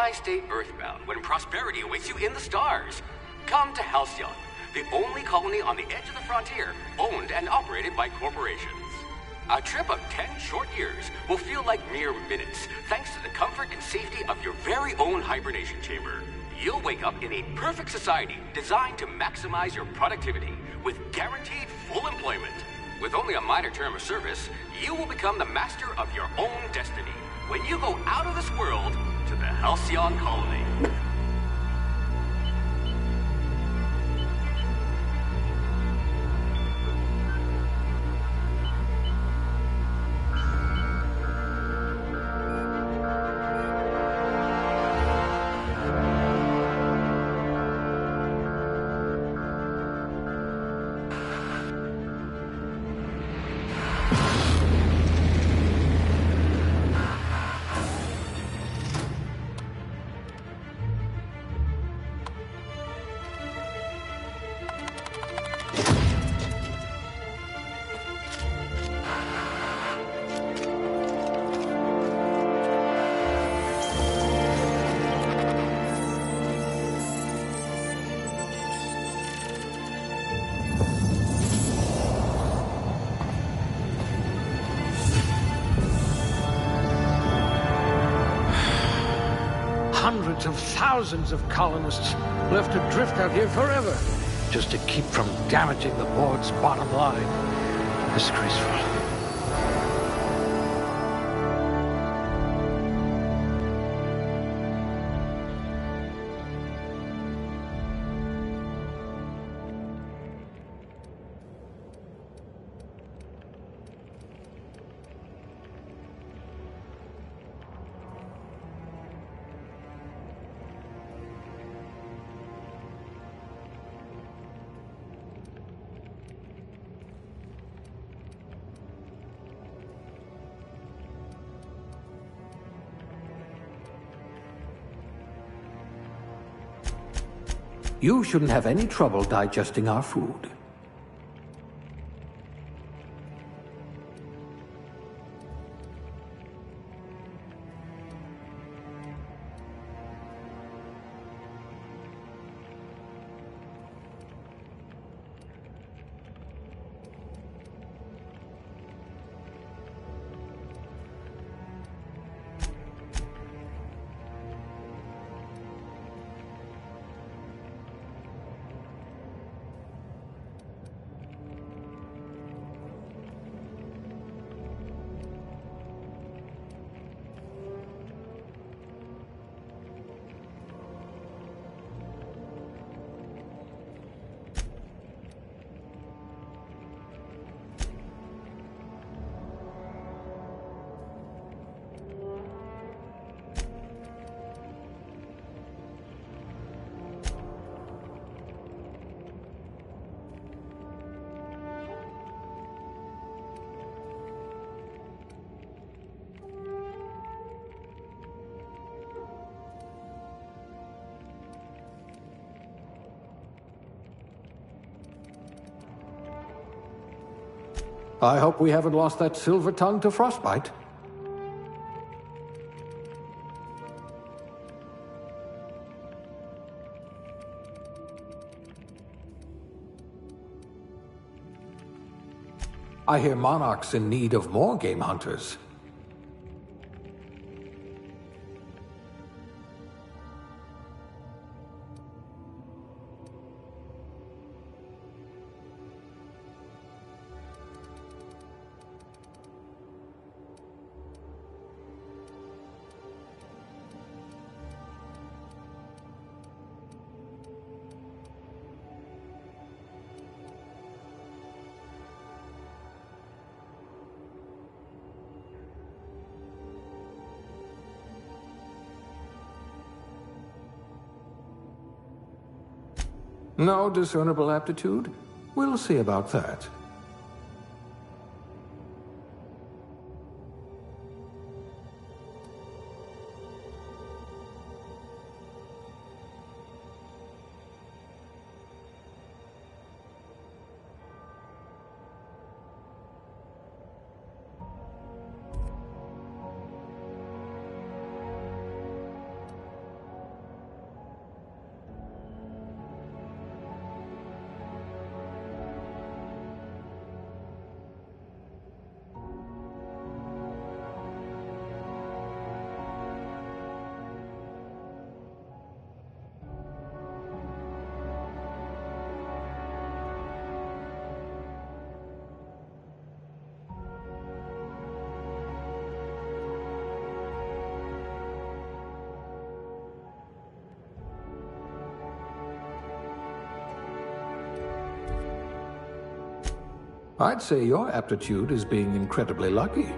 Why stay earthbound when prosperity awaits you in the stars? Come to Halcyon, the only colony on the edge of the frontier, owned and operated by corporations. A trip of 10 short years will feel like mere minutes, thanks to the comfort and safety of your very own hibernation chamber. You'll wake up in a perfect society designed to maximize your productivity, with guaranteed full employment. With only a minor term of service, you will become the master of your own destiny when you go out of this world to the Halcyon Colony. Hundreds of thousands of colonists left adrift out here forever, just to keep from damaging the board's bottom line. Disgraceful. You shouldn't have any trouble digesting our food. I hope we haven't lost that silver tongue to frostbite. I hear Monarch's in need of more game hunters. No discernible aptitude? We'll see about that. I'd say your aptitude is being incredibly lucky.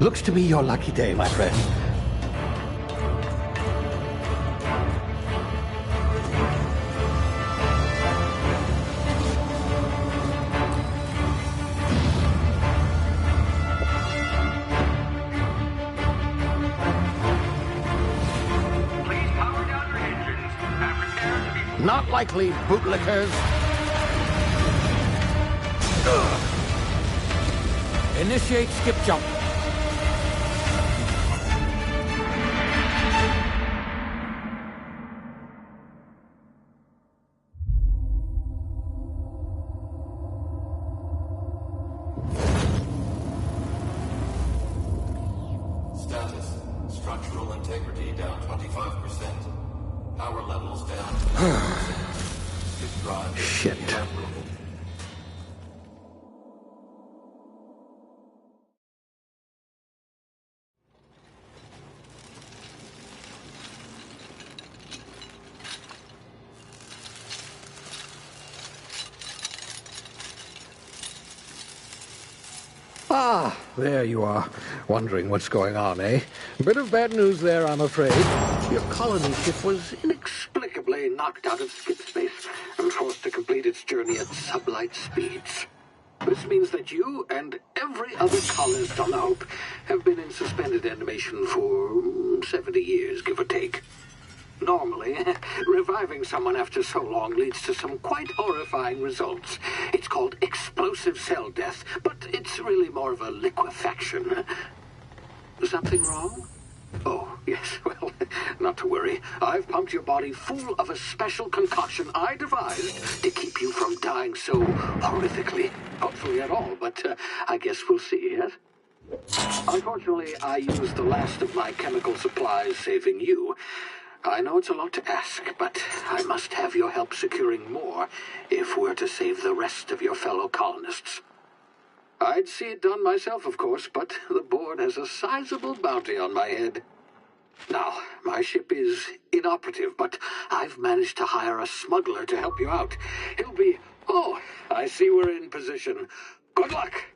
Looks to be your lucky day, my friend. Please power down your engines and prepare to be... Not likely, bootlickers. Initiate skip jump. Status. Structural integrity down 25%. Power levels down 20%. Ship drive Shit. inoperable. Ah, there you are. Wondering what's going on, eh? Bit of bad news there, I'm afraid. Your colony ship was inexplicably knocked out of skip space and forced to complete its journey at sublight speeds. This means that you and every other colonist on the Hope have been in suspended animation for 70 years, give or take. Normally, reviving someone after so long leads to some quite horrifying results. It's called explosive cell death, but it's really more of a liquefaction. Something wrong? Oh, yes, well, not to worry. I've pumped your body full of a special concoction I devised to keep you from dying so horrifically. Hopefully at all, but I guess we'll see, yes? Unfortunately, I used the last of my chemical supplies saving you. I know it's a lot to ask, but I must have your help securing more if we're to save the rest of your fellow colonists. I'd see it done myself, of course, but the board has a sizable bounty on my head. Now, my ship is inoperative, but I've managed to hire a smuggler to help you out. He'll be... Oh, I see we're in position. Good luck!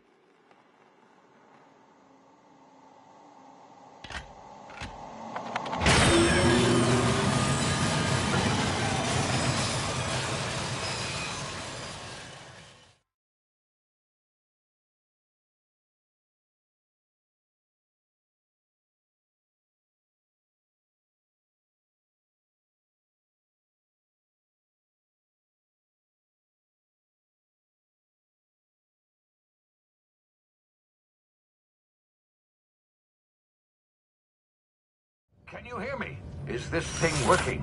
Can you hear me? Is this thing working?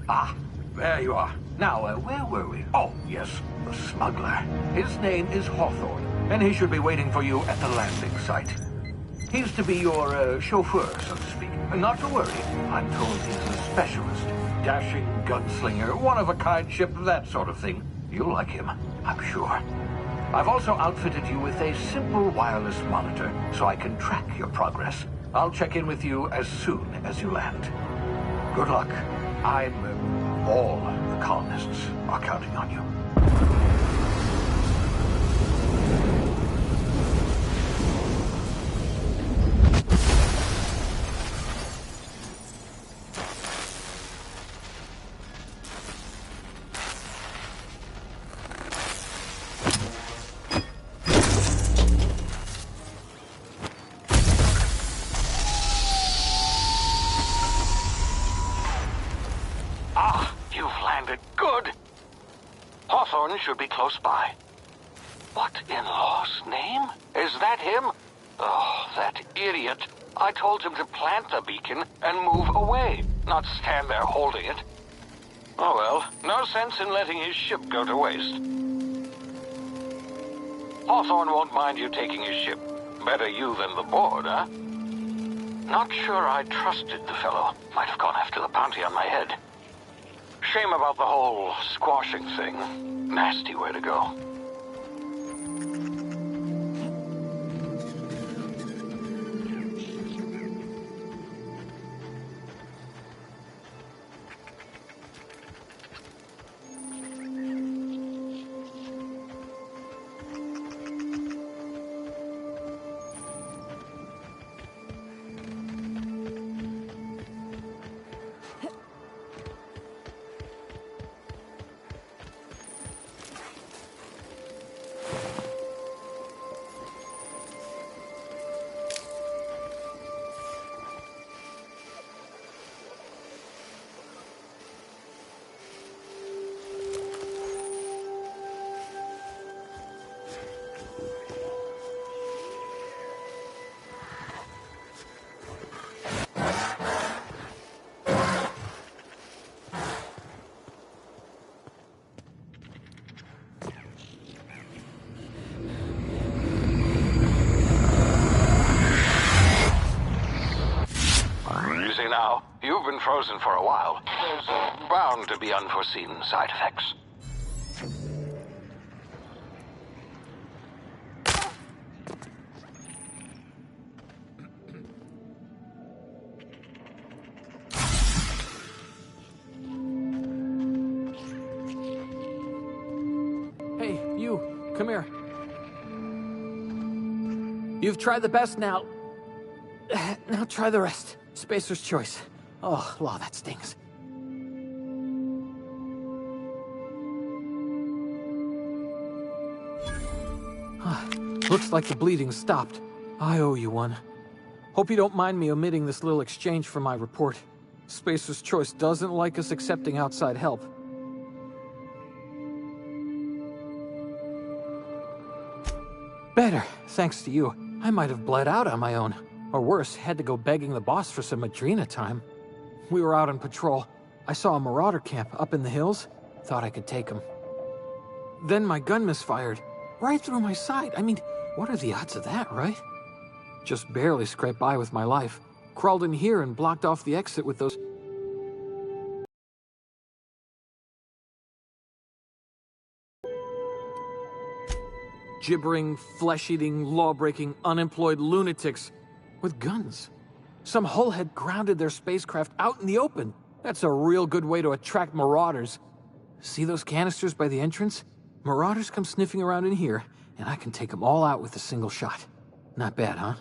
Ah, there you are. Now, where were we? Oh, yes, the smuggler. His name is Hawthorne, and he should be waiting for you at the landing site. He's to be your chauffeur, so to speak. Not to worry, I'm told he's a specialist. Dashing gunslinger, one-of-a-kind ship, that sort of thing. You'll like him, I'm sure. I've also outfitted you with a simple wireless monitor, so I can track your progress. I'll check in with you as soon as you land. Good luck. All the colonists are counting on you. Hawthorne should be close by. What in law's name? Is that him? Oh, that idiot. I told him to plant the beacon and move away, not stand there holding it. Oh well, no sense in letting his ship go to waste. Hawthorne won't mind you taking his ship. Better you than the board, huh? Not sure I trusted the fellow. Might have gone after the bounty on my head. Shame about the whole squashing thing. Nasty way to go. frozen for a while. There's bound to be unforeseen side effects. Hey, you, come here. You've tried the best now. Now try the rest. Spacer's choice. Oh, law, that stings. Looks like the bleeding stopped. I owe you one. Hope you don't mind me omitting this little exchange from my report. Spacer's choice doesn't like us accepting outside help. Better, thanks to you. I might have bled out on my own. Or worse, had to go begging the boss for some Adrena time. We were out on patrol. I saw a marauder camp up in the hills. Thought I could take him. Then my gun misfired. Right through my side. I mean, what are the odds of that, right? Just barely scraped by with my life. Crawled in here and blocked off the exit with those... gibbering, flesh-eating, law-breaking, unemployed lunatics with guns. Some hullhead grounded their spacecraft out in the open. That's a real good way to attract marauders. See those canisters by the entrance? Marauders come sniffing around in here, and I can take them all out with a single shot. Not bad, huh?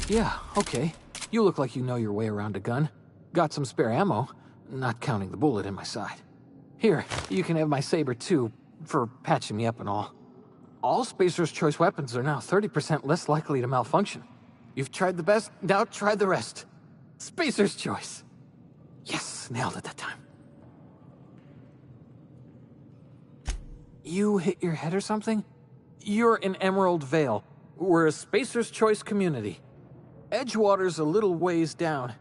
Yeah, okay. You look like you know your way around a gun. Got some spare ammo, not counting the bullet in my side. Here, you can have my saber too, for patching me up and all. All Spacer's Choice weapons are now 30% less likely to malfunction. You've tried the best, now try the rest. Spacer's Choice. Yes, nailed it that time. You hit your head or something? You're in Emerald Vale. We're a Spacer's Choice community. Edgewater's a little ways down.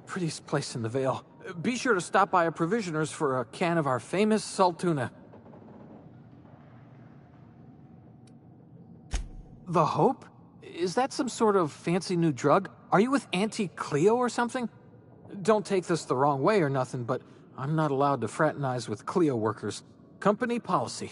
Prettiest place in the Vale. Be sure to stop by a provisioner's for a can of our famous salt tuna. The Hope? Is that some sort of fancy new drug? Are you with Auntie Cleo or something? Don't take this the wrong way or nothing, but I'm not allowed to fraternize with Cleo workers. Company policy.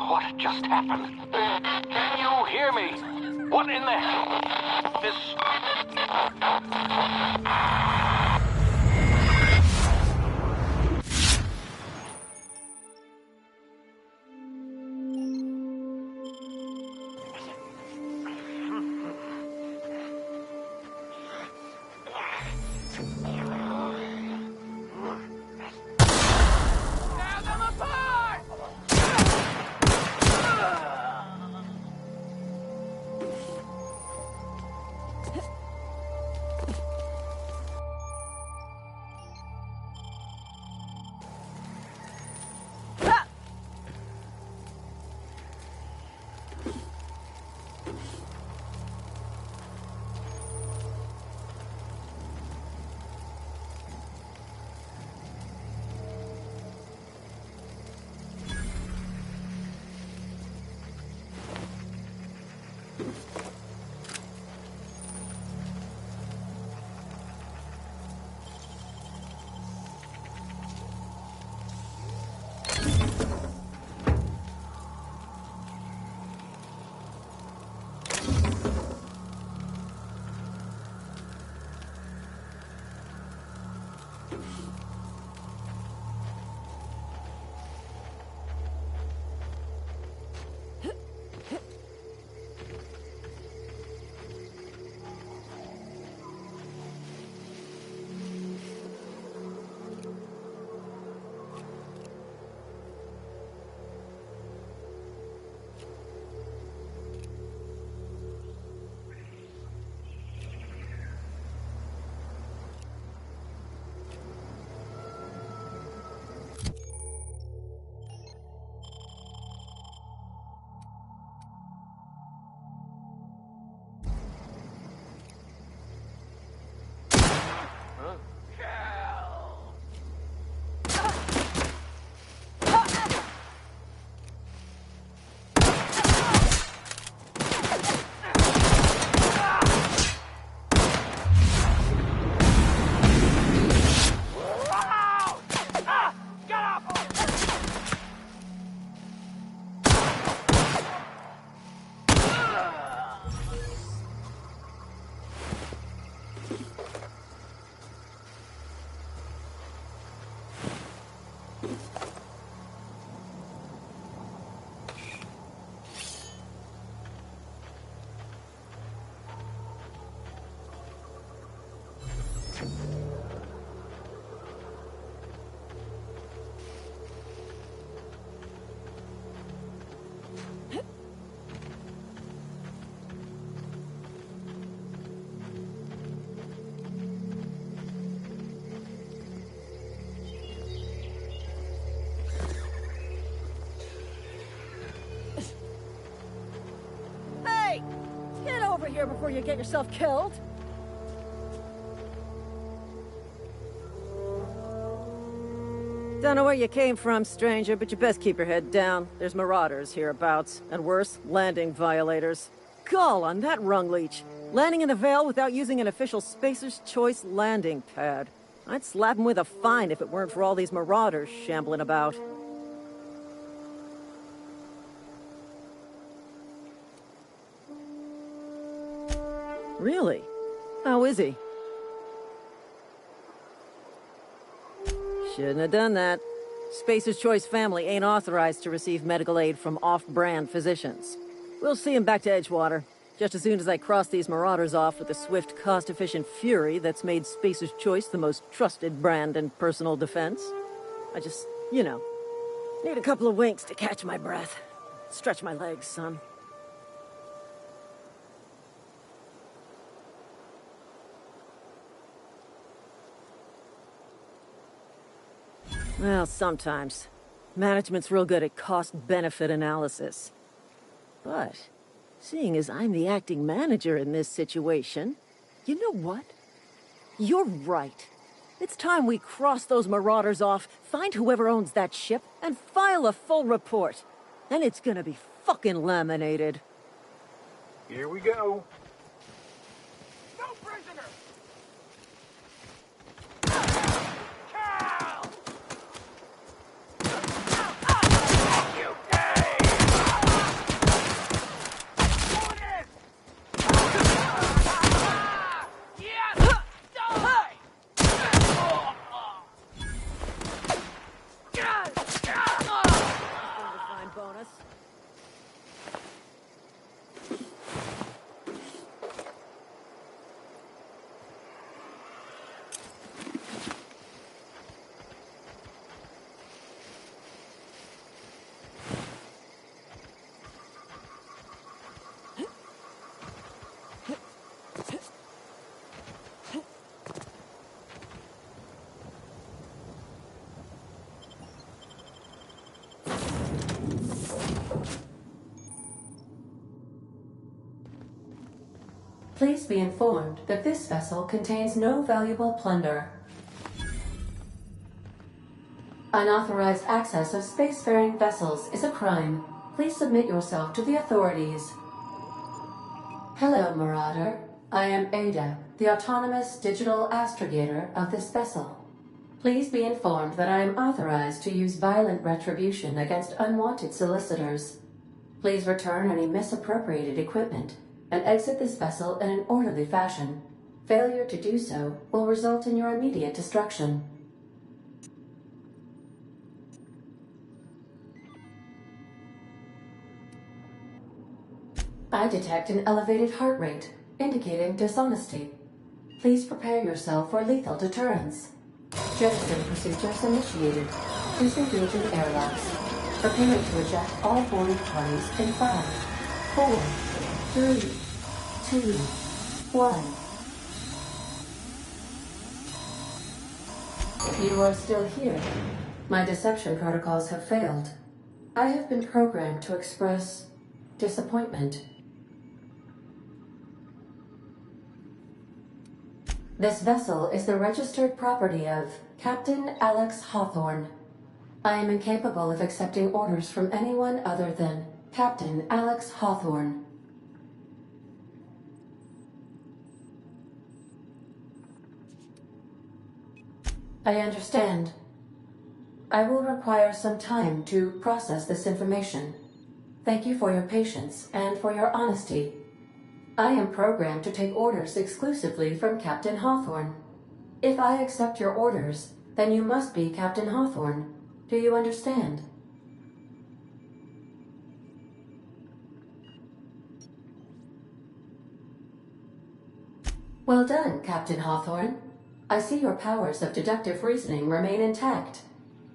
What just happened? Can you hear me? What in the hell? This... here before you get yourself killed. Don't know where you came from, stranger, but you best keep your head down. There's marauders hereabouts, and worse, landing violators. Gall on that rung leech. Landing in the Vale without using an official Spacer's Choice landing pad. I'd slap him with a fine if it weren't for all these marauders shambling about. Really? How is he? Shouldn't have done that. Spacer's Choice family ain't authorized to receive medical aid from off-brand physicians. We'll see him back to Edgewater, just as soon as I cross these marauders off with the swift, cost-efficient fury that's made Spacer's Choice the most trusted brand in personal defense. I just, need a couple of winks to catch my breath. Stretch my legs, son. Well, sometimes. Management's real good at cost-benefit analysis. But, seeing as I'm the acting manager in this situation, you know what? You're right. It's time we cross those marauders off, find whoever owns that ship, and file a full report. Then it's gonna be fucking laminated. Here we go. No prisoner! Bonus. Please be informed that this vessel contains no valuable plunder. Unauthorized access of spacefaring vessels is a crime. Please submit yourself to the authorities. Hello, Marauder. I am Ada, the autonomous digital astrogator of this vessel. Please be informed that I am authorized to use violent retribution against unwanted solicitors. Please return any misappropriated equipment and exit this vessel in an orderly fashion. Failure to do so will result in your immediate destruction. I detect an elevated heart rate, indicating dishonesty. Please prepare yourself for lethal deterrence. Jettison procedures initiated. Disengaging airlocks. Preparing to eject all boarding parties in 5, 4, 3, 2, 1. You are still here. My deception protocols have failed. I have been programmed to express disappointment. This vessel is the registered property of Captain Alex Hawthorne. I am incapable of accepting orders from anyone other than Captain Alex Hawthorne. I understand. I will require some time to process this information. Thank you for your patience and for your honesty. I am programmed to take orders exclusively from Captain Hawthorne. If I accept your orders, then you must be Captain Hawthorne. Do you understand? Well done, Captain Hawthorne. I see your powers of deductive reasoning remain intact.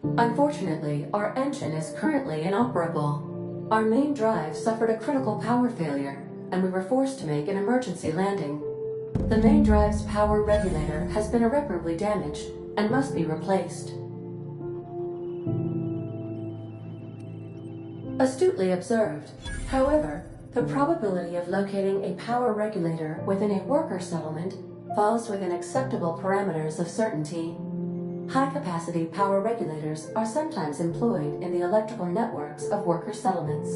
Unfortunately, our engine is currently inoperable. Our main drive suffered a critical power failure, and we were forced to make an emergency landing. The main drive's power regulator has been irreparably damaged and must be replaced. Astutely observed. However, The probability of locating a power regulator within a worker settlement falls within acceptable parameters of certainty. High-capacity power regulators are sometimes employed in the electrical networks of worker settlements.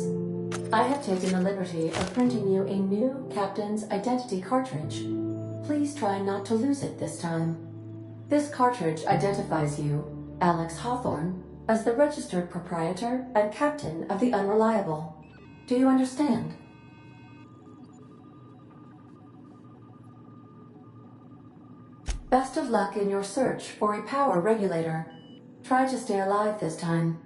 I have taken the liberty of printing you a new Captain's Identity cartridge. Please try not to lose it this time. This cartridge identifies you, Alex Hawthorne, as the registered proprietor and captain of the Unreliable. Do you understand? Best of luck in your search for a power regulator. Try to stay alive this time.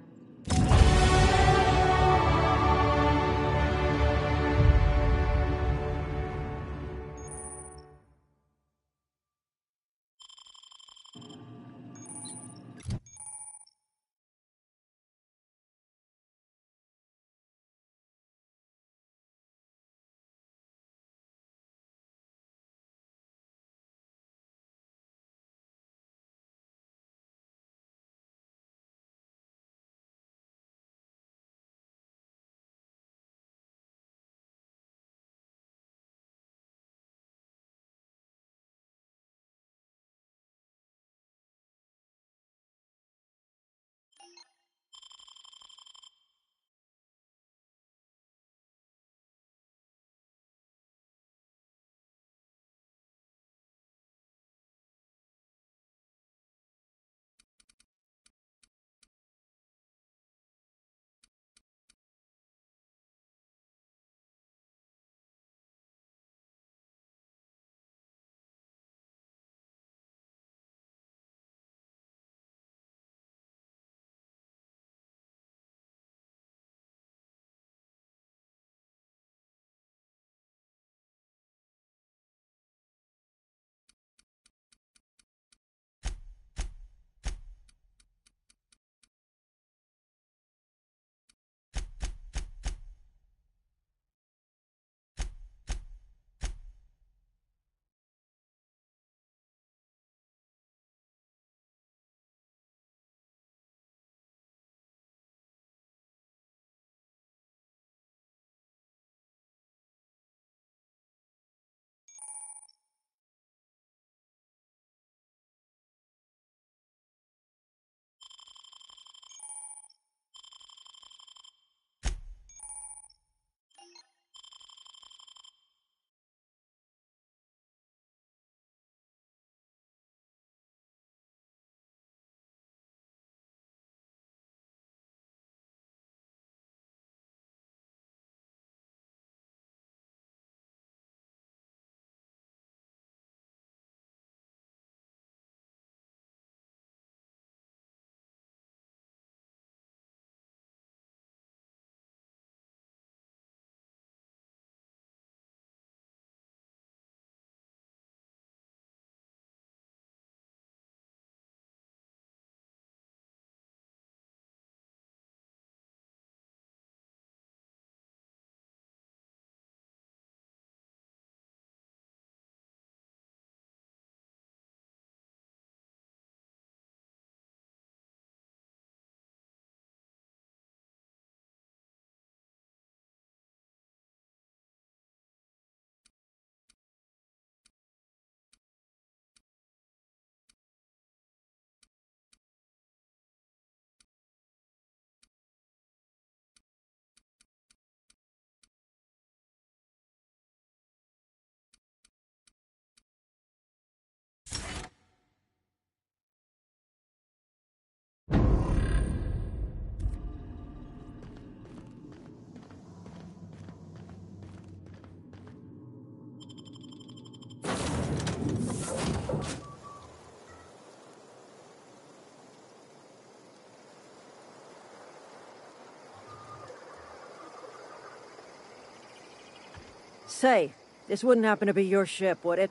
Say, this wouldn't happen to be your ship, would it?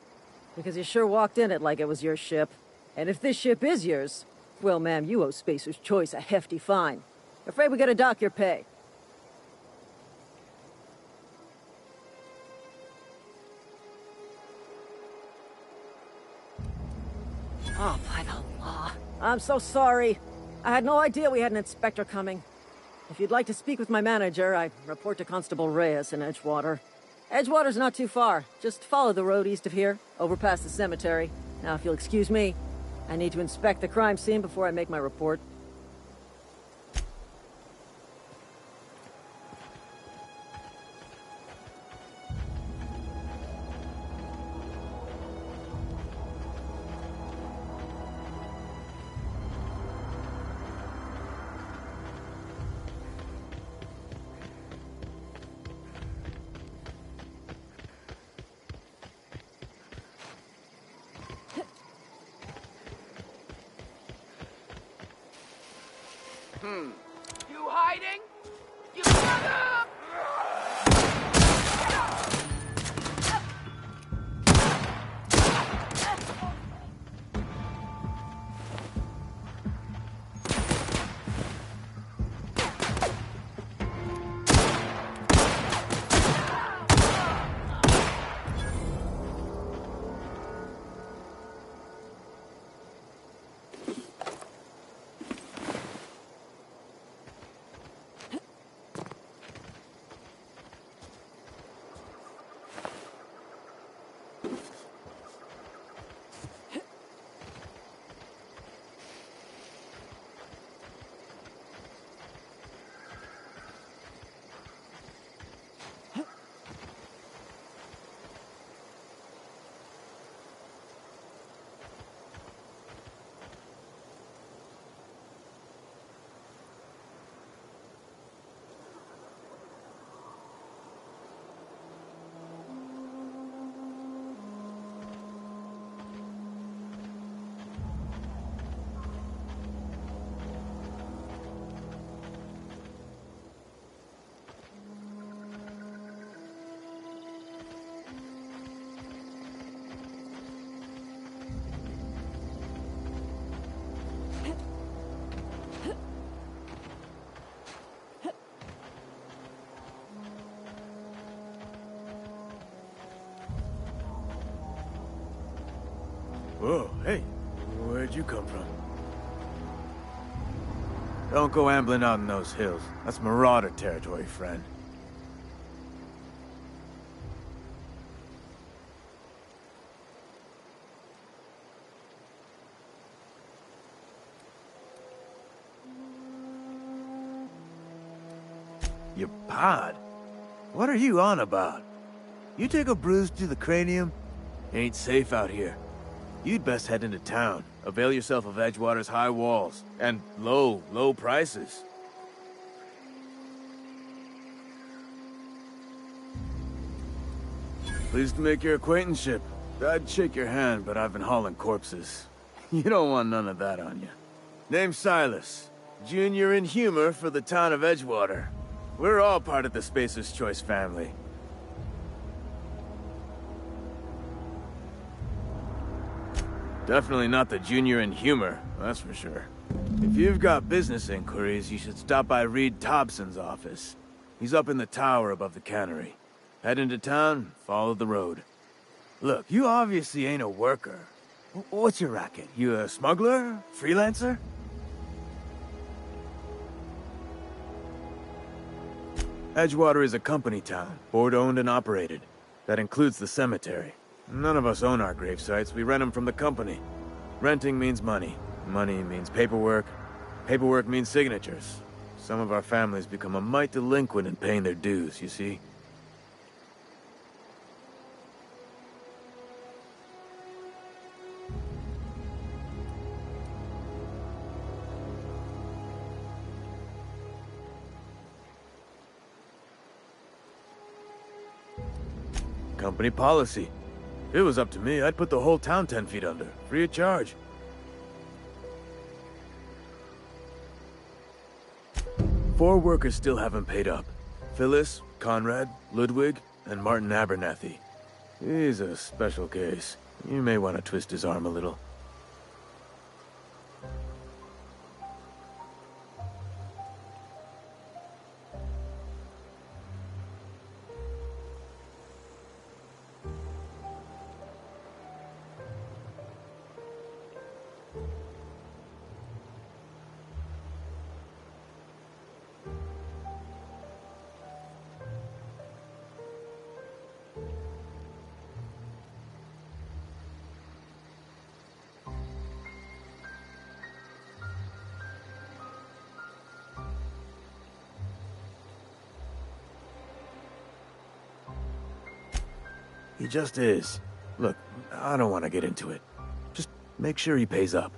Because you sure walked in it like it was your ship. And if this ship is yours, well, ma'am, you owe Spacer's Choice a hefty fine. Afraid we gotta dock your pay. Oh, by the law. I'm so sorry. I had no idea we had an inspector coming. If you'd like to speak with my manager, I report to Constable Reyes in Edgewater. Edgewater's not too far. Just follow the road east of here, over past the cemetery. Now, if you'll excuse me, I need to inspect the crime scene before I make my report. You hiding? You mother! Whoa, hey, where'd you come from? Don't go ambling out in those hills. That's Marauder territory, friend. Your pod? What are you on about? You take a bruise to the cranium? Ain't safe out here. You'd best head into town. Avail yourself of Edgewater's high walls. And low prices. Pleased to make your acquaintanceship. I'd shake your hand, but I've been hauling corpses. You don't want none of that on you. Name's Silas. Junior in humor for the town of Edgewater. We're all part of the Spacer's Choice family. Definitely not the junior in humor, that's for sure. If you've got business inquiries, you should stop by Reed Thompson's office. He's up in the tower above the cannery. Head into town, follow the road. Look, you obviously ain't a worker. What's your racket? You a smuggler? Freelancer? Edgewater is a company town, board-owned and operated. That includes the cemetery. None of us own our grave sites, we rent them from the company. Renting means money. Money means paperwork. Paperwork means signatures. Some of our families become a mite delinquent in paying their dues, you see? Company policy. If it was up to me, I'd put the whole town 10 feet under, free of charge. Four workers still haven't paid up. Phyllis, Conrad, Ludwig, and Martin Abernathy. He's a special case. You may want to twist his arm a little. He just is. Look, I don't want to get into it. Just make sure he pays up.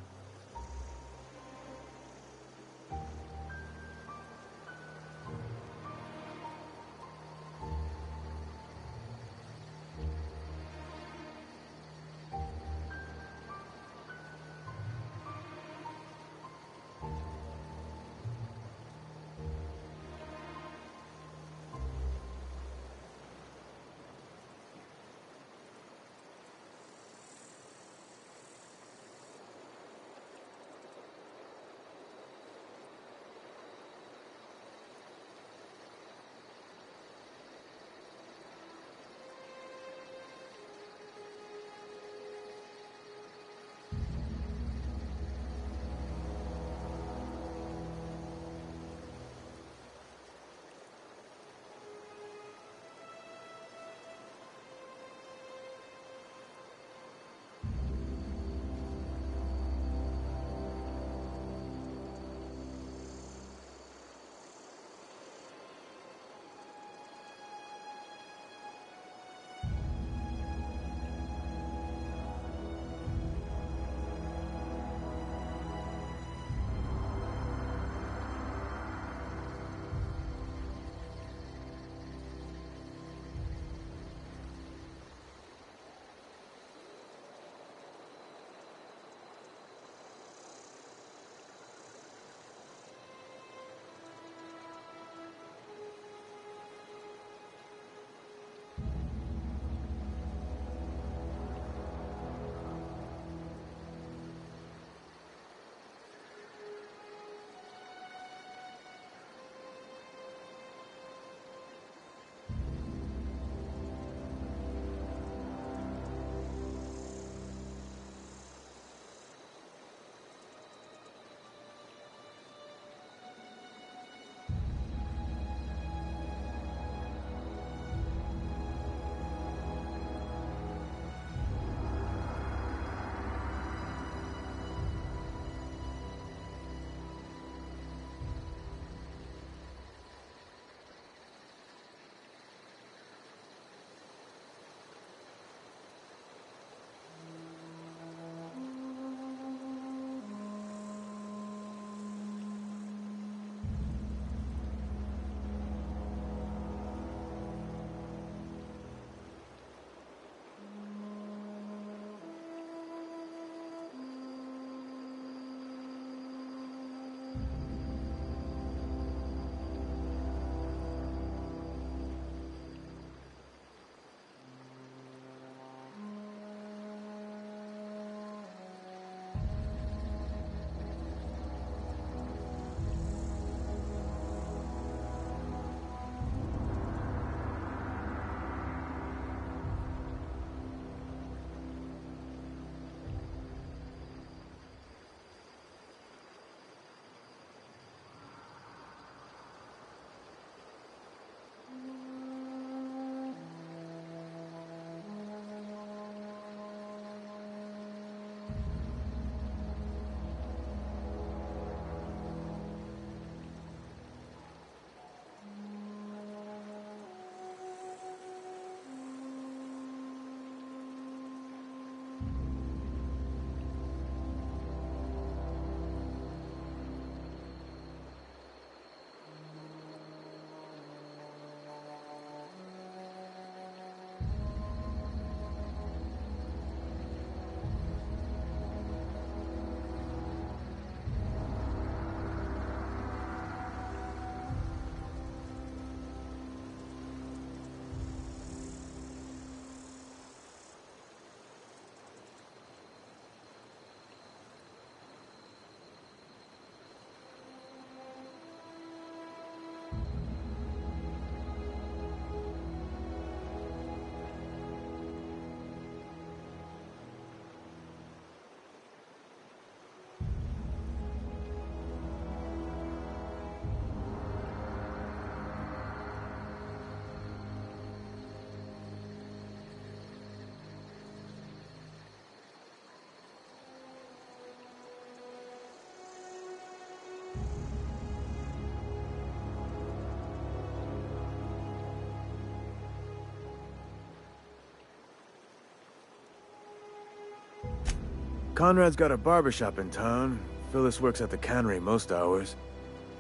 Conrad's got a barbershop in town. Phyllis works at the cannery most hours.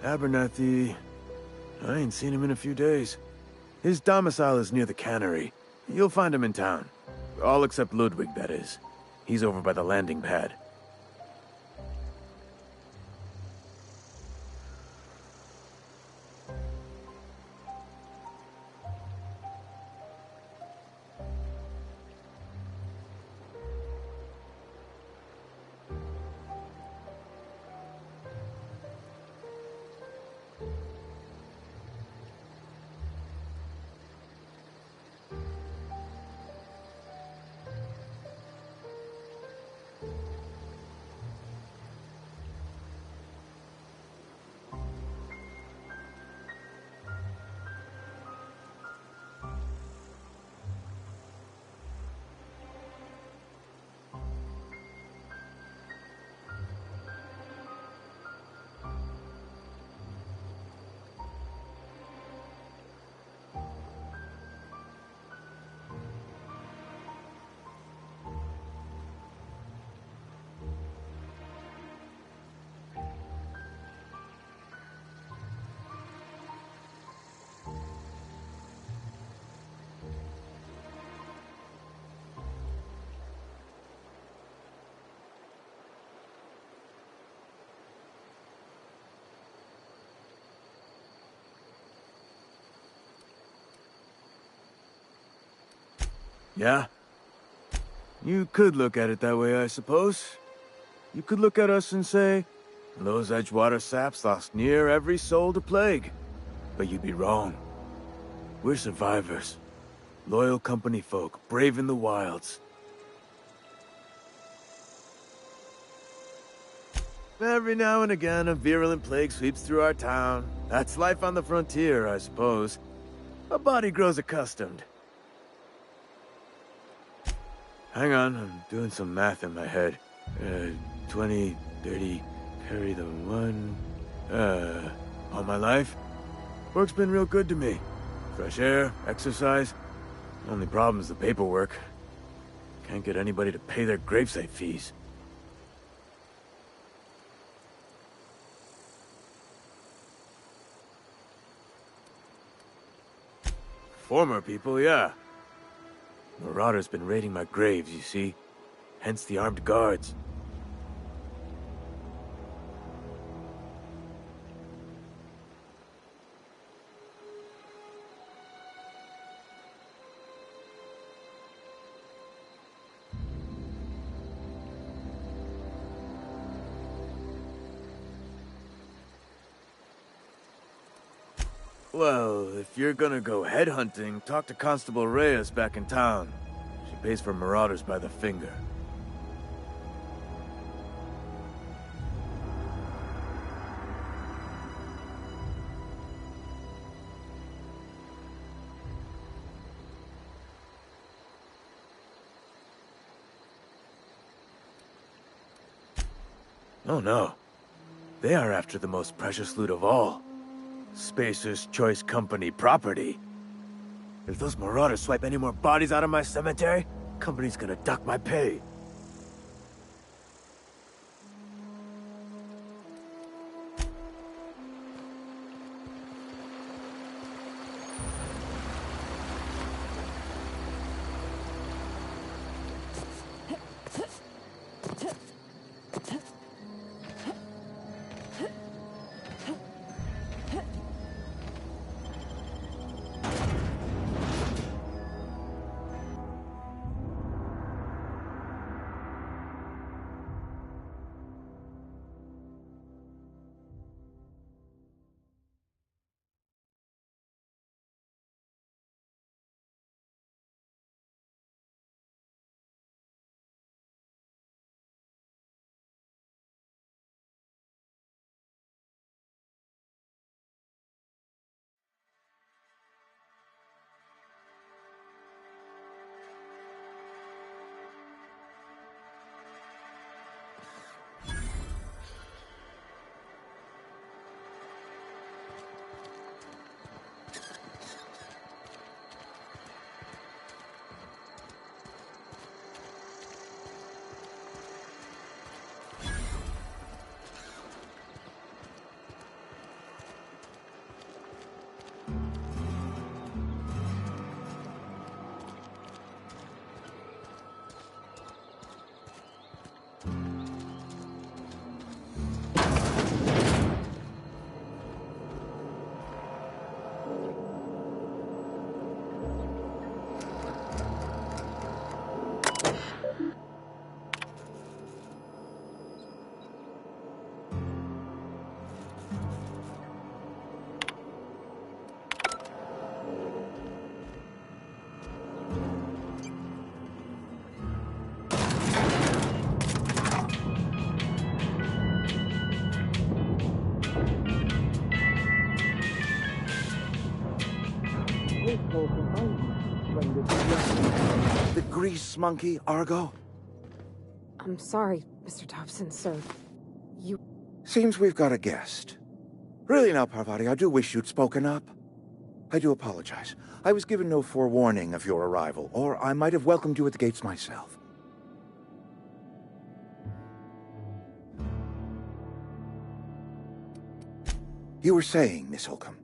Abernathy... I ain't seen him in a few days. His domicile is near the cannery. You'll find him in town. All except Ludwig, that is. He's over by the landing pad. Yeah? You could look at it that way, I suppose. You could look at us and say, those Edgewater saps lost near every soul to plague. But you'd be wrong. We're survivors. Loyal company folk, brave in the wilds. Every now and again, a virulent plague sweeps through our town. That's life on the frontier, I suppose. A body grows accustomed. Hang on, I'm doing some math in my head. 20, 30, carry the one... all my life? Work's been real good to me. Fresh air, exercise. Only problem's the paperwork. Can't get anybody to pay their gravesite fees. Former people, yeah. Marauders been raiding my graves, you see. Hence the armed guards. Well, if you're gonna go headhunting, talk to Constable Reyes back in town. She pays for marauders by the finger. Oh no. They are after the most precious loot of all. Spacer's Choice Company property. If those marauders swipe any more bodies out of my cemetery, company's gonna dock my pay. hateful confinement, stranger to The grease monkey, Argo? I'm sorry, Mr. Thompson, sir. You... Seems we've got a guest. Really now, Parvati, I do wish you'd spoken up. I do apologize. I was given no forewarning of your arrival, or I might have welcomed you at the gates myself. You were saying, Miss Holcomb.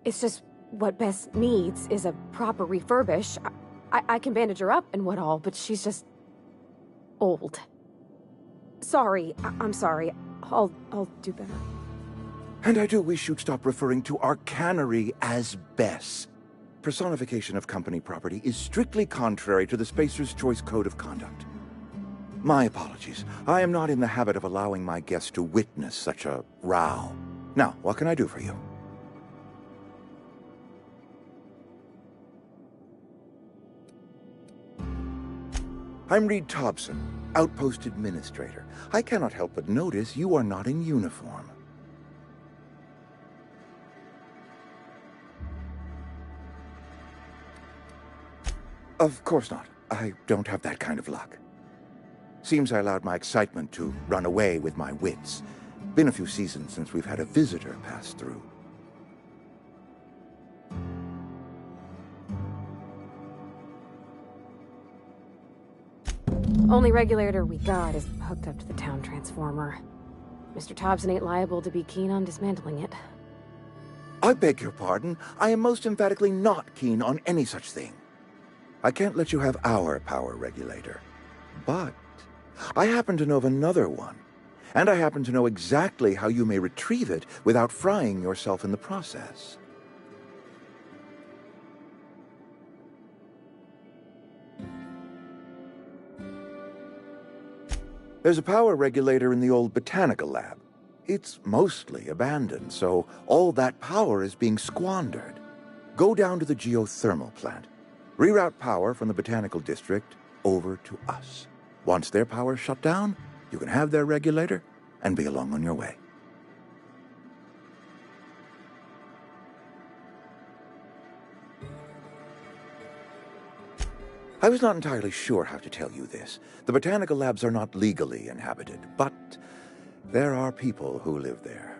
It's just what Bess needs is a proper refurbish. I can bandage her up and what all, but she's just... old. Sorry, I'm sorry. I'll do better. And I do wish you'd stop referring to our cannery as Bess. Personification of company property is strictly contrary to the Spacer's Choice Code of Conduct. My apologies. I am not in the habit of allowing my guests to witness such a row. Now, what can I do for you? I'm Reed Thompson, Outpost Administrator. I cannot help but notice you are not in uniform. Of course not. I don't have that kind of luck. Seems I allowed my excitement to run away with my wits. Been a few seasons since we've had a visitor pass through. Only regulator we got is hooked up to the town transformer. Mr. Thompson ain't liable to be keen on dismantling it. I beg your pardon. I am most emphatically not keen on any such thing. I can't let you have our power regulator. But I happen to know of another one. And I happen to know exactly how you may retrieve it without frying yourself in the process. There's a power regulator in the old botanical lab. It's mostly abandoned, so all that power is being squandered. Go down to the geothermal plant. Reroute power from the botanical district over to us. Once their power's shut down, you can have their regulator and be along on your way. I was not entirely sure how to tell you this. The botanical labs are not legally inhabited, but there are people who live there.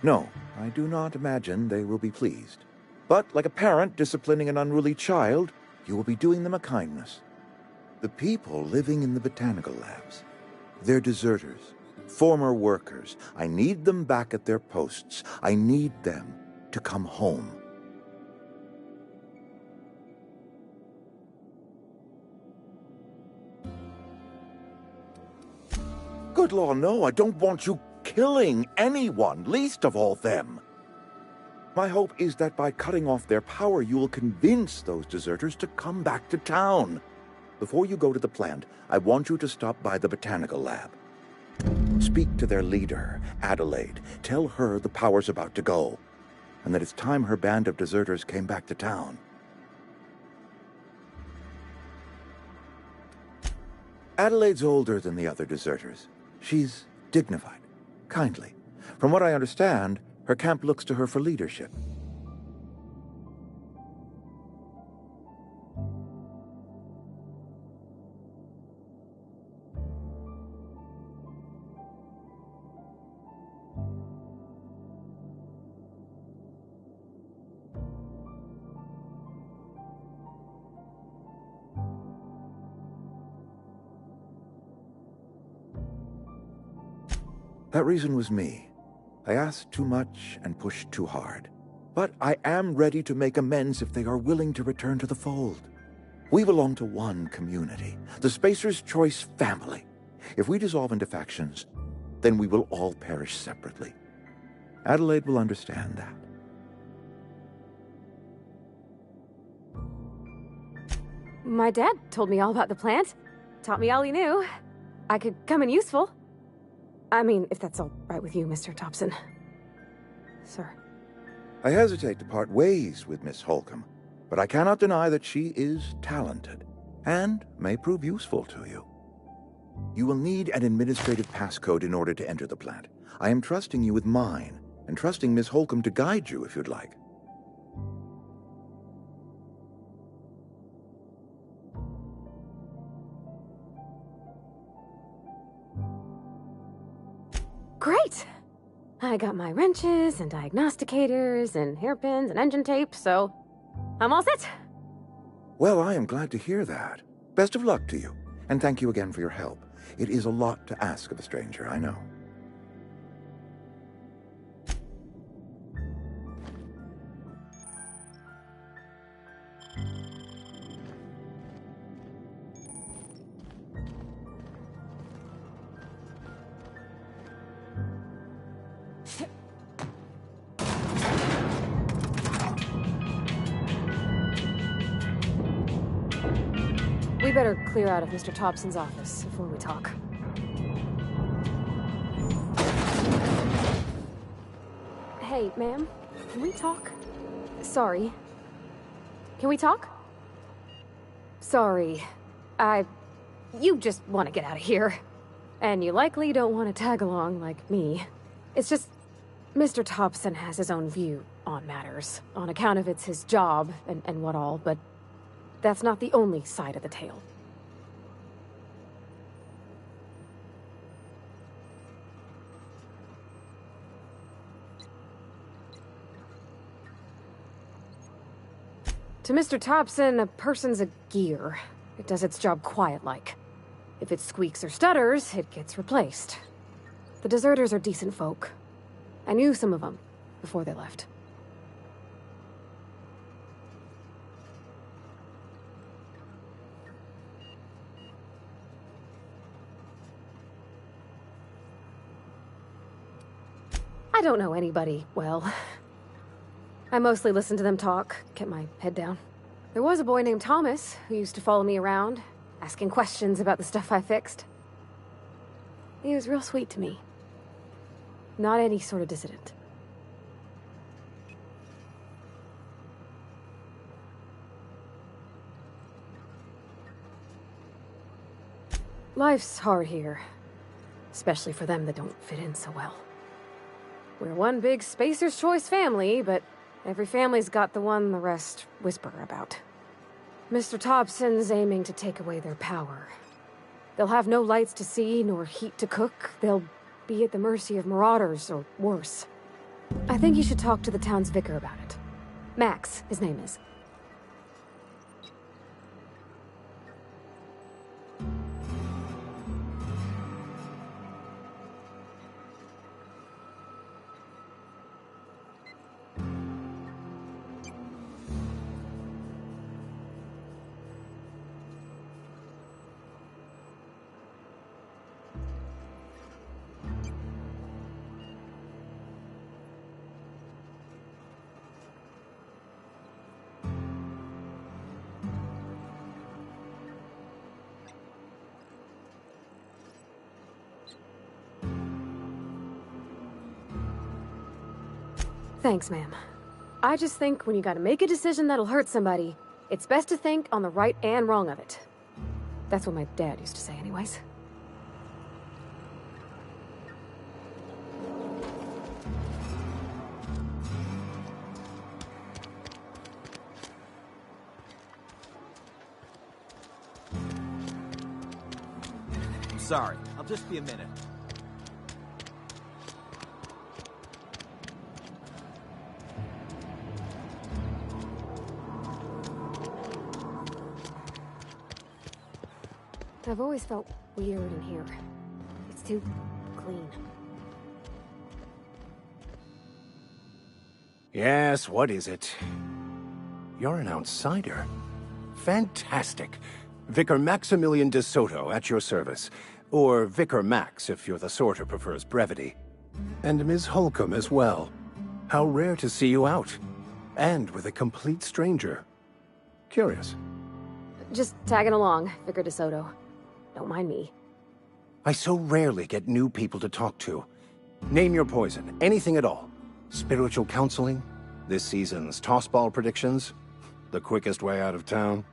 No, I do not imagine they will be pleased. But like a parent disciplining an unruly child, you will be doing them a kindness. The people living in the botanical labs, they're deserters, former workers. I need them back at their posts. I need them to come home. Good Lord, no, I don't want you killing anyone, least of all them. My hope is that by cutting off their power, you will convince those deserters to come back to town. Before you go to the plant, I want you to stop by the botanical lab. Speak to their leader, Adelaide. Tell her the power's about to go, and that it's time her band of deserters came back to town. Adelaide's older than the other deserters. She's dignified, kindly. From what I understand, her camp looks to her for leadership. That reason was me. I asked too much and pushed too hard. But I am ready to make amends if they are willing to return to the fold. We belong to one community, the Spacer's Choice family. If we dissolve into factions, then we will all perish separately. Adelaide will understand that. My dad told me all about the plant. Taught me all he knew. I could come in useful. I mean, if that's all right with you, Mr. Thompson. Sir. I hesitate to part ways with Miss Holcomb, but I cannot deny that she is talented, and may prove useful to you. You will need an administrative passcode in order to enter the plant. I am trusting you with mine, and trusting Miss Holcomb to guide you if you'd like. Great! I got my wrenches and diagnosticators and hairpins and engine tape, so I'm all set. Well, I am glad to hear that. Best of luck to you, and thank you again for your help. It is a lot to ask of a stranger, I know. We better clear out of Mr. Thompson's office before we talk. Hey, ma'am, can we talk? Sorry. Can we talk? Sorry. You just want to get out of here. And you likely don't want to tag along like me. It's just, Mr. Thompson has his own view on matters, on account of it's his job and what all, but that's not the only side of the tale. To Mr. Thompson, a person's a gear. It does its job quiet-like. If it squeaks or stutters, it gets replaced. The deserters are decent folk. I knew some of them before they left. I don't know anybody well. I mostly listen to them talk, kept my head down. There was a boy named Thomas who used to follow me around, asking questions about the stuff I fixed. He was real sweet to me. Not any sort of dissident. Life's hard here, especially for them that don't fit in so well. We're one big Spacer's Choice family, but every family's got the one the rest whisper about. Mr. Thompson's aiming to take away their power. They'll have no lights to see, nor heat to cook. They'll be at the mercy of marauders, or worse. I think you should talk to the town's vicar about it. Max, his name is. Thanks, ma'am. I just think when you gotta make a decision that'll hurt somebody, it's best to think on the right and wrong of it. That's what my dad used to say anyways. Sorry, I'll just be a minute. I've always felt weird in here. It's too clean. Yes, what is it? You're an outsider. Fantastic. Vicar Maximilian de Soto at your service. Or Vicar Max, if you're the sort who prefers brevity. And Ms. Holcomb as well. How rare to see you out. And with a complete stranger. Curious. Just tagging along, Vicar de Soto. Don't mind me. I so rarely get new people to talk to. Name your poison, anything at all. Spiritual counseling? This season's tossball predictions? The quickest way out of town?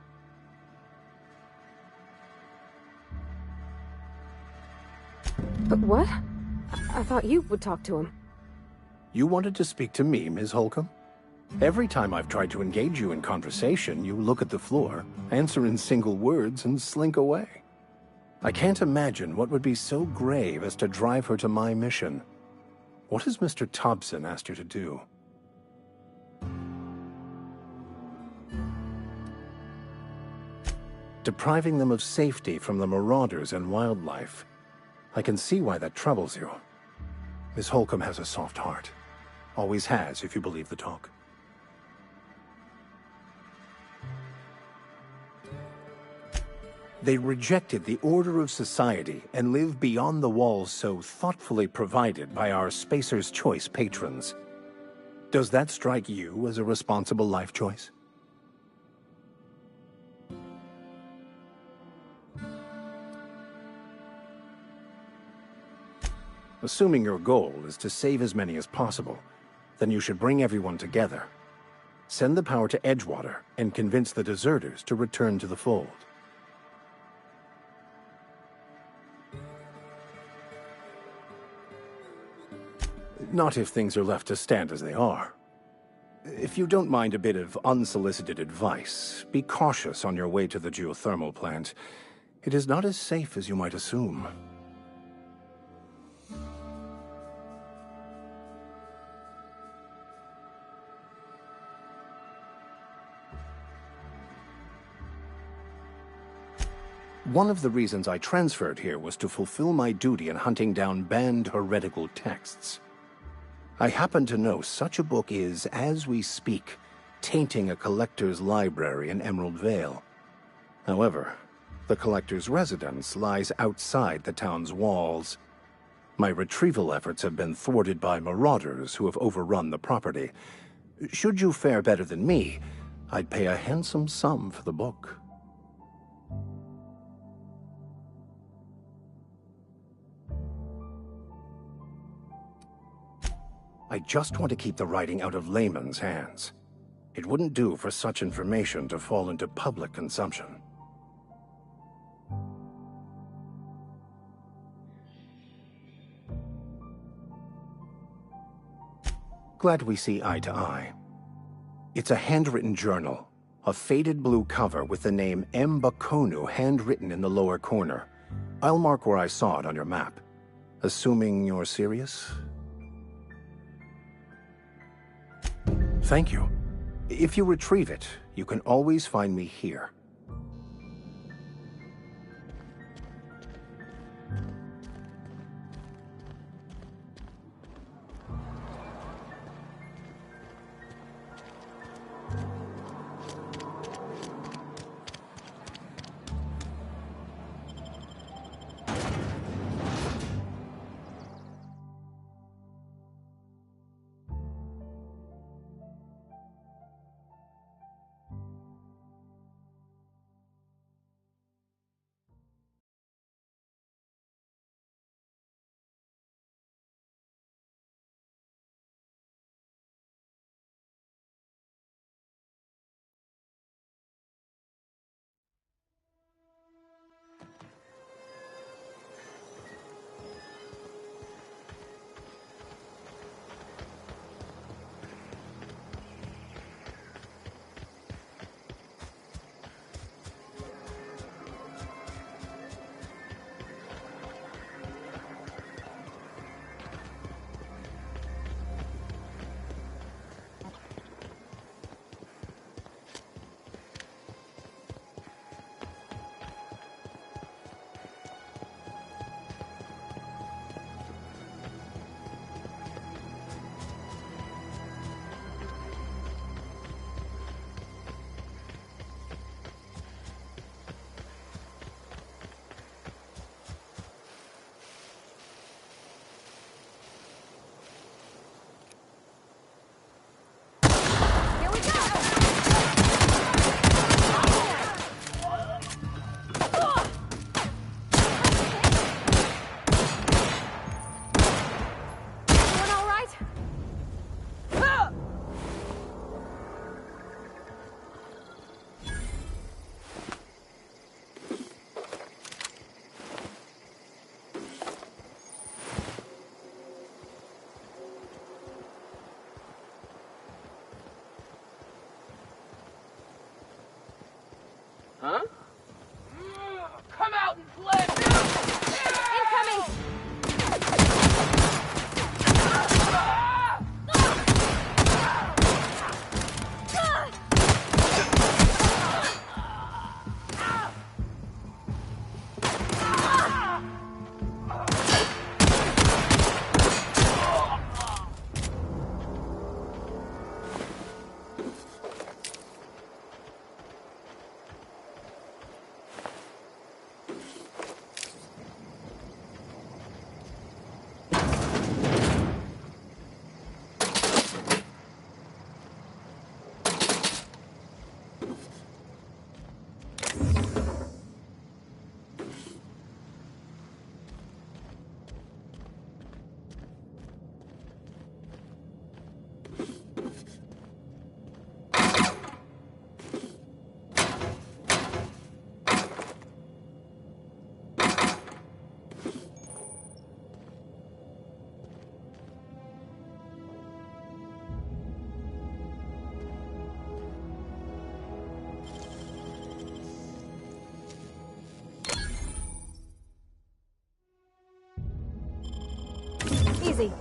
But what? I thought you would talk to him. You wanted to speak to me, Ms. Holcomb? Every time I've tried to engage you in conversation, you look at the floor, answer in single words, and slink away. I can't imagine what would be so grave as to drive her to my mission. What has Mr. Thompson asked you to do? Depriving them of safety from the marauders and wildlife. I can see why that troubles you. Miss Holcomb has a soft heart. Always has, if you believe the talk. They rejected the order of society and live beyond the walls so thoughtfully provided by our Spacer's Choice patrons. Does that strike you as a responsible life choice? Assuming your goal is to save as many as possible, then you should bring everyone together. Send the power to Edgewater and convince the deserters to return to the fold. Not if things are left to stand as they are. If you don't mind a bit of unsolicited advice, be cautious on your way to the geothermal plant. It is not as safe as you might assume. One of the reasons I transferred here was to fulfill my duty in hunting down banned heretical texts. I happen to know such a book is, as we speak, tainting a collector's library in Emerald Vale. However, the collector's residence lies outside the town's walls. My retrieval efforts have been thwarted by marauders who have overrun the property. Should you fare better than me, I'd pay a handsome sum for the book. I just want to keep the writing out of layman's hands. It wouldn't do for such information to fall into public consumption. Glad we see eye to eye. It's a handwritten journal, a faded blue cover with the name M. Bakonu handwritten in the lower corner. I'll mark where I saw it on your map. Assuming you're serious? Thank you. If you retrieve it, you can always find me here. Huh? Come out and play! Incoming! Easy.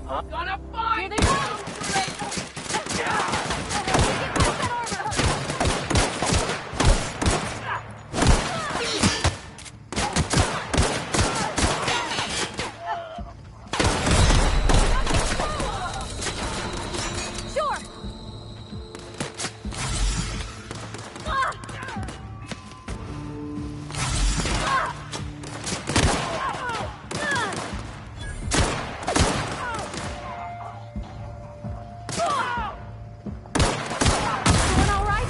Gonna find Here they you! Sure. Doing all right?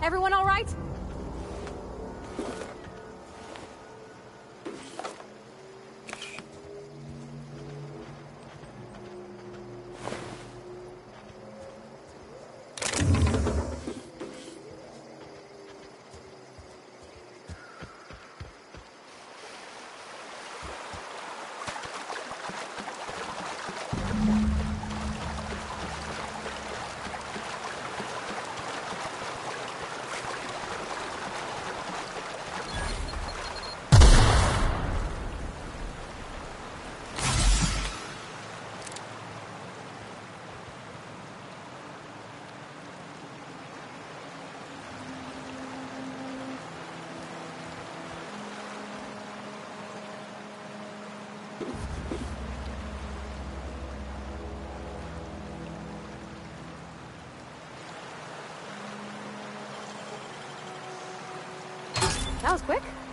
Everyone all right? That was quick.